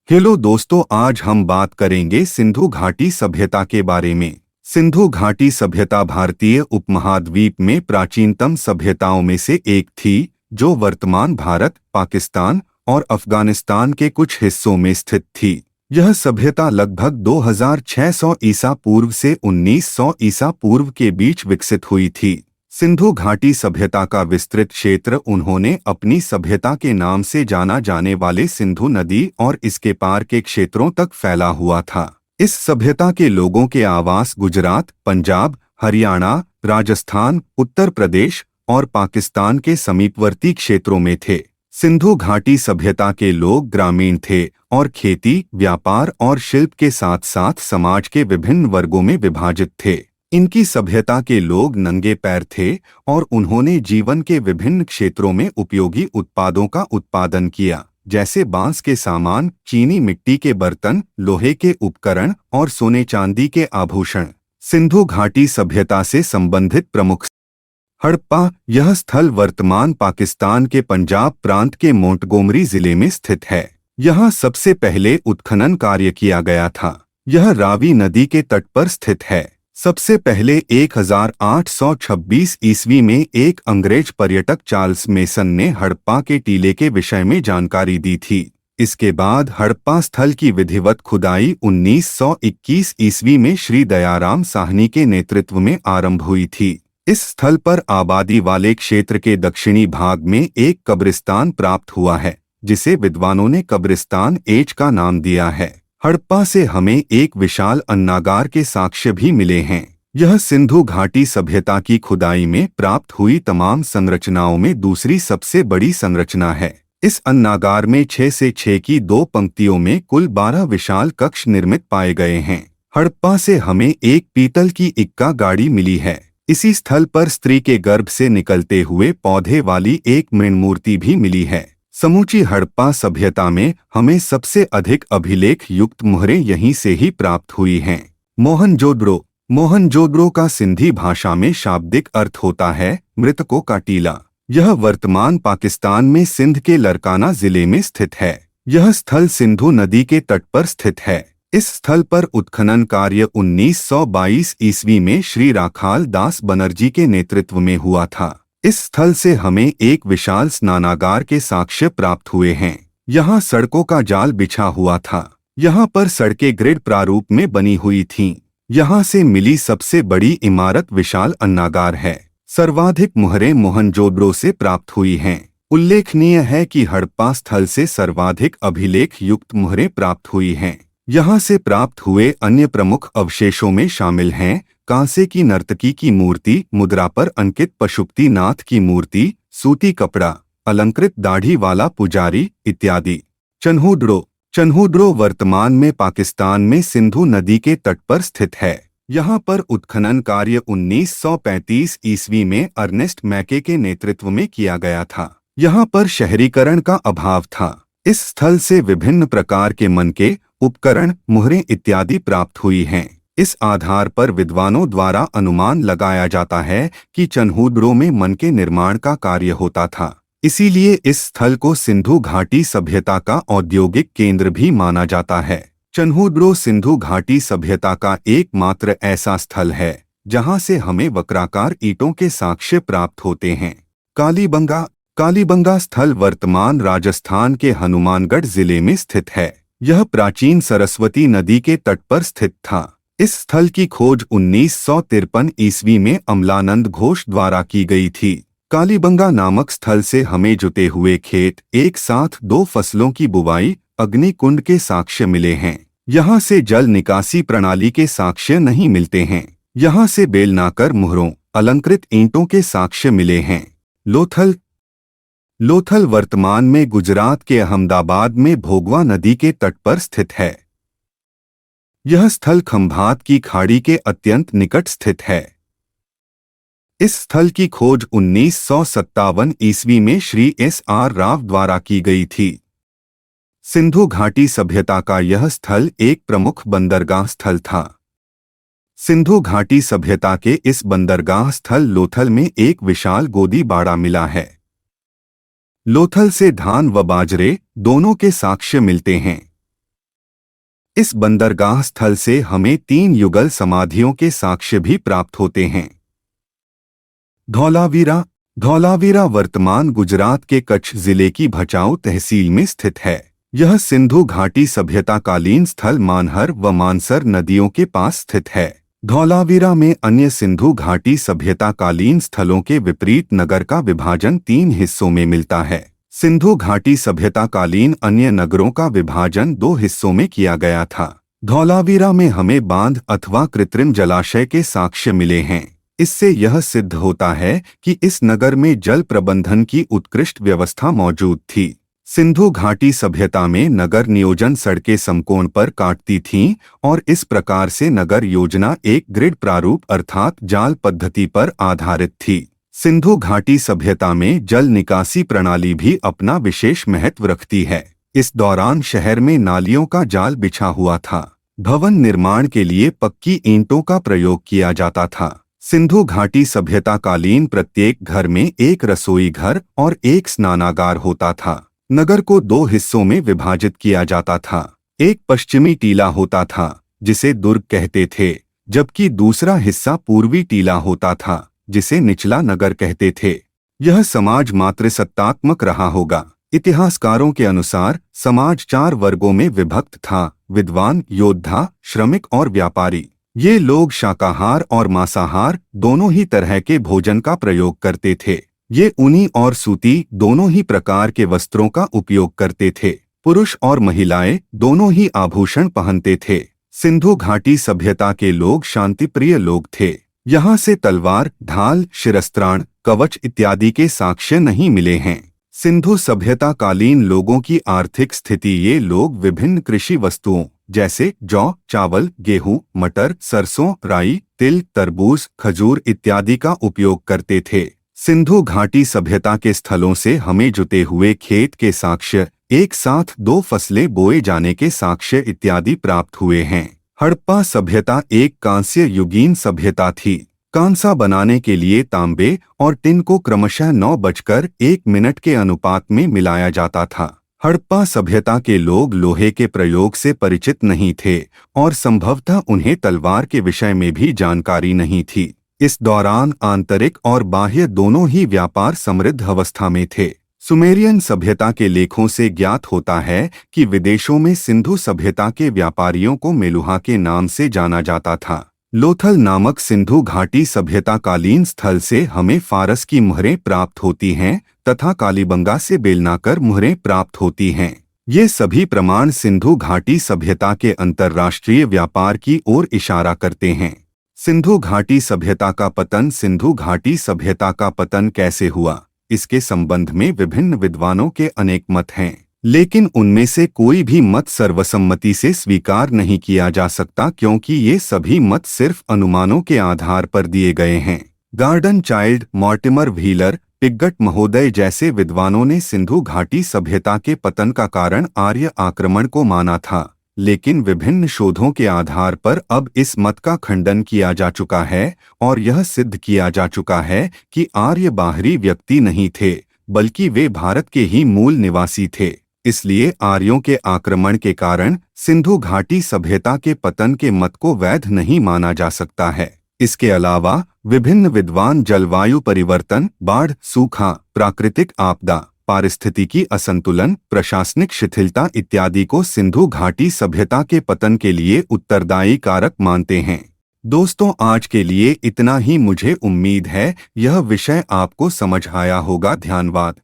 Hello दोस्तों, आज हम बात करेंगे सिंधु घाटी सभ्यता के बारे में। सिंधु घाटी सभ्यता भारतीय उपमहाद्वीप में प्राचीनतम सभ्यताओं में से एक थी, जो वर्तमान भारत, पाकिस्तान और अफगानिस्तान के कुछ हिस्सों में स्थित थी। यह सभ्यता लगभग 2600 ईसा पूर्व से 1900 ईसा पूर्व के बीच विकसित हुई थी। सिंधु घाटी सभ्यता का विस्तृत क्षेत्र उन्होंने अपनी सभ्यता के नाम से जाना जाने वाले सिंधु नदी और इसके पार के क्षेत्रों तक फैला हुआ था। इस सभ्यता के लोगों के आवास गुजरात, पंजाब, हरियाणा, राजस्थान, उत्तर प्रदेश और पाकिस्तान के समीपवर्ती क्षेत्रों में थे। सिंधु घाटी सभ्यता के लोग ग्रामीण थे और खेती, व्यापार और शिल्प के साथ साथ समाज के विभिन्न वर्गों में विभाजित थे। इनकी सभ्यता के लोग नंगे पैर थे और उन्होंने जीवन के विभिन्न क्षेत्रों में उपयोगी उत्पादों का उत्पादन किया, जैसे बांस के सामान, चीनी मिट्टी के बर्तन, लोहे के उपकरण और सोने चांदी के आभूषण। सिंधु घाटी सभ्यता से संबंधित प्रमुख हड़प्पा। यह स्थल वर्तमान पाकिस्तान के पंजाब प्रांत के मोंटगोमरी जिले में स्थित है। यहाँ सबसे पहले उत्खनन कार्य किया गया था। यह रावी नदी के तट पर स्थित है। सबसे पहले 1826 ईस्वी में एक अंग्रेज पर्यटक चार्ल्स मेसन ने हड़प्पा के टीले के विषय में जानकारी दी थी। इसके बाद हड़प्पा स्थल की विधिवत खुदाई 1921 ईस्वी में श्री दयाराम साहनी के नेतृत्व में आरंभ हुई थी। इस स्थल पर आबादी वाले क्षेत्र के दक्षिणी भाग में एक कब्रिस्तान प्राप्त हुआ है, जिसे विद्वानों ने कब्रिस्तान एच का नाम दिया है। हड़प्पा से हमें एक विशाल अन्नागार के साक्ष्य भी मिले हैं। यह सिंधु घाटी सभ्यता की खुदाई में प्राप्त हुई तमाम संरचनाओं में दूसरी सबसे बड़ी संरचना है। इस अन्नागार में 6 से 6 की 2 पंक्तियों में कुल 12 विशाल कक्ष निर्मित पाए गए हैं। हड़प्पा से हमें एक पीतल की इक्का गाड़ी मिली है। इसी स्थल पर स्त्री के गर्भ से निकलते हुए पौधे वाली एक मृण्मूर्ति भी मिली है। समूची हड़प्पा सभ्यता में हमें सबसे अधिक अभिलेख युक्त मुहरें यहीं से ही प्राप्त हुई हैं। मोहनजोदड़ो। मोहनजोदड़ो का सिंधी भाषा में शाब्दिक अर्थ होता है मृतकों का टीला। यह वर्तमान पाकिस्तान में सिंध के लरकाना जिले में स्थित है। यह स्थल सिंधु नदी के तट पर स्थित है। इस स्थल पर उत्खनन कार्य 1922 ईस्वी में श्री राखाल दास बनर्जी के नेतृत्व में हुआ था। इस स्थल से हमें एक विशाल स्नानागार के साक्ष्य प्राप्त हुए हैं। यहाँ सड़कों का जाल बिछा हुआ था। यहाँ पर सड़कें ग्रिड प्रारूप में बनी हुई थीं। यहाँ से मिली सबसे बड़ी इमारत विशाल अन्नागार है। सर्वाधिक मुहरें मोहनजोदड़ो से प्राप्त हुई हैं। उल्लेखनीय है कि हड़प्पा स्थल से सर्वाधिक अभिलेख युक्त मुहरें प्राप्त हुई हैं। यहाँ से प्राप्त हुए अन्य प्रमुख अवशेषों में शामिल हैं कांसे की नर्तकी की मूर्ति, मुद्रा पर अंकित पशुपतिनाथ की मूर्ति, सूती कपड़ा, अलंकृत दाढ़ी वाला पुजारी इत्यादि। चन्हूदड़ो। चन्हूदड़ो वर्तमान में पाकिस्तान में सिंधु नदी के तट पर स्थित है। यहाँ पर उत्खनन कार्य 1935 ईस्वी में अर्नेस्ट मैके के नेतृत्व में किया गया था। यहाँ पर शहरीकरण का अभाव था। इस स्थल से विभिन्न प्रकार के मनके, उपकरण, मुहरें इत्यादि प्राप्त हुई हैं। इस आधार पर विद्वानों द्वारा अनुमान लगाया जाता है कि चन्हूदड़ो में मनके निर्माण का कार्य होता था। इसीलिए इस स्थल को सिंधु घाटी सभ्यता का औद्योगिक केंद्र भी माना जाता है। चन्हूदड़ो सिंधु घाटी सभ्यता का एकमात्र ऐसा स्थल है जहां से हमें वक्राकार ईंटों के साक्ष्य प्राप्त होते हैं। कालीबंगा। कालीबंगा स्थल वर्तमान राजस्थान के हनुमानगढ़ जिले में स्थित है। यह प्राचीन सरस्वती नदी के तट पर स्थित था। इस स्थल की खोज 1953 ईस्वी में अमलानंद घोष द्वारा की गई थी। कालीबंगा नामक स्थल से हमें जुते हुए खेत, एक साथ 2 फसलों की बुवाई, अग्निकुंड के साक्ष्य मिले हैं। यहाँ से जल निकासी प्रणाली के साक्ष्य नहीं मिलते हैं। यहाँ से बेलनाकर मुहरों, अलंकृत ईंटों के साक्ष्य मिले हैं। लोथल। लोथल वर्तमान में गुजरात के अहमदाबाद में भोगवा नदी के तट पर स्थित है। यह स्थल खंभात की खाड़ी के अत्यंत निकट स्थित है। इस स्थल की खोज 1957 ईस्वी में श्री S.R. राव द्वारा की गई थी। सिंधु घाटी सभ्यता का यह स्थल एक प्रमुख बंदरगाह स्थल था। सिंधु घाटी सभ्यता के इस बंदरगाह स्थल लोथल में एक विशाल गोदी बाड़ा मिला है। लोथल से धान व बाजरे दोनों के साक्ष्य मिलते हैं। इस बंदरगाह स्थल से हमें 3 युगल समाधियों के साक्ष्य भी प्राप्त होते हैं। धौलावीरा। धौलावीरा वर्तमान गुजरात के कच्छ जिले की भचाऊ तहसील में स्थित है। यह सिंधु घाटी सभ्यताकालीन स्थल मानहर व मानसर नदियों के पास स्थित है। धौलावीरा में अन्य सिंधु घाटी सभ्यताकालीन स्थलों के विपरीत नगर का विभाजन 3 हिस्सों में मिलता है। सिंधु घाटी सभ्यताकालीन अन्य नगरों का विभाजन 2 हिस्सों में किया गया था। धौलावीरा में हमें बांध अथवा कृत्रिम जलाशय के साक्ष्य मिले हैं। इससे यह सिद्ध होता है कि इस नगर में जल प्रबंधन की उत्कृष्ट व्यवस्था मौजूद थी। सिंधु घाटी सभ्यता में नगर नियोजन सड़कें समकोण पर काटती थीं और इस प्रकार से नगर योजना एक ग्रिड प्रारूप अर्थात जाल पद्धति पर आधारित थी। सिंधु घाटी सभ्यता में जल निकासी प्रणाली भी अपना विशेष महत्व रखती है। इस दौरान शहर में नालियों का जाल बिछा हुआ था। भवन निर्माण के लिए पक्की ईंटों का प्रयोग किया जाता था। सिंधु घाटी सभ्यताकालीन प्रत्येक घर में एक रसोई घर और एक स्नानागार होता था। नगर को 2 हिस्सों में विभाजित किया जाता था। एक पश्चिमी टीला होता था जिसे दुर्ग कहते थे, जबकि दूसरा हिस्सा पूर्वी टीला होता था जिसे निचला नगर कहते थे। यह समाज मातृसत्तात्मक रहा होगा। इतिहासकारों के अनुसार समाज 4 वर्गों में विभक्त था: विद्वान, योद्धा, श्रमिक और व्यापारी। ये लोग शाकाहार और मांसाहार दोनों ही तरह के भोजन का प्रयोग करते थे। ये ऊनी और सूती दोनों ही प्रकार के वस्त्रों का उपयोग करते थे। पुरुष और महिलाएं दोनों ही आभूषण पहनते थे। सिंधु घाटी सभ्यता के लोग शांतिप्रिय लोग थे। यहाँ से तलवार, ढाल, शिरस्त्राण, कवच इत्यादि के साक्ष्य नहीं मिले हैं। सिंधु सभ्यताकालीन लोगों की आर्थिक स्थिति: ये लोग विभिन्न कृषि वस्तुओं जैसे जौ, चावल, गेहूं, मटर, सरसों, राई, तिल, तरबूज, खजूर इत्यादि का उपयोग करते थे। सिंधु घाटी सभ्यता के स्थलों से हमें जुते हुए खेत के साक्ष्य, एक साथ 2 फसलें बोए जाने के साक्ष्य इत्यादि प्राप्त हुए हैं। हड़प्पा सभ्यता एक कांस्य युगीन सभ्यता थी। कांसा बनाने के लिए तांबे और टिन को क्रमशः 9:01 के अनुपात में मिलाया जाता था। हड़प्पा सभ्यता के लोग लोहे के प्रयोग से परिचित नहीं थे और संभवतः उन्हें तलवार के विषय में भी जानकारी नहीं थी। इस दौरान आंतरिक और बाह्य दोनों ही व्यापार समृद्ध अवस्था में थे। सुमेरियन सभ्यता के लेखों से ज्ञात होता है कि विदेशों में सिंधु सभ्यता के व्यापारियों को मेलुहा के नाम से जाना जाता था। लोथल नामक सिंधु घाटी सभ्यताकालीन स्थल से हमें फारस की मुहरें प्राप्त होती हैं तथा कालीबंगा से बेलनाकर मुहरें प्राप्त होती हैं। ये सभी प्रमाण सिंधु घाटी सभ्यता के अंतर्राष्ट्रीय व्यापार की ओर इशारा करते हैं। सिंधु घाटी सभ्यता का पतन: सिंधु घाटी सभ्यता का पतन कैसे हुआ, इसके संबंध में विभिन्न विद्वानों के अनेक मत हैं, लेकिन उनमें से कोई भी मत सर्वसम्मति से स्वीकार नहीं किया जा सकता क्योंकि ये सभी मत सिर्फ अनुमानों के आधार पर दिए गए हैं। Garden child, Mortimer wheeler, Piggott महोदय जैसे विद्वानों ने सिंधु घाटी सभ्यता के पतन का कारण आर्य आक्रमण को माना था, लेकिन विभिन्न शोधों के आधार पर अब इस मत का खंडन किया जा चुका है और यह सिद्ध किया जा चुका है कि आर्य बाहरी व्यक्ति नहीं थे बल्कि वे भारत के ही मूल निवासी थे। इसलिए आर्यों के आक्रमण के कारण सिंधु घाटी सभ्यता के पतन के मत को वैध नहीं माना जा सकता है। इसके अलावा विभिन्न विद्वान जलवायु परिवर्तन, बाढ़, सूखा, प्राकृतिक आपदा, पारिस्थितिकी असंतुलन, प्रशासनिक शिथिलता इत्यादि को सिंधु घाटी सभ्यता के पतन के लिए उत्तरदायी कारक मानते हैं। दोस्तों, आज के लिए इतना ही। मुझे उम्मीद है यह विषय आपको समझ आया होगा। धन्यवाद।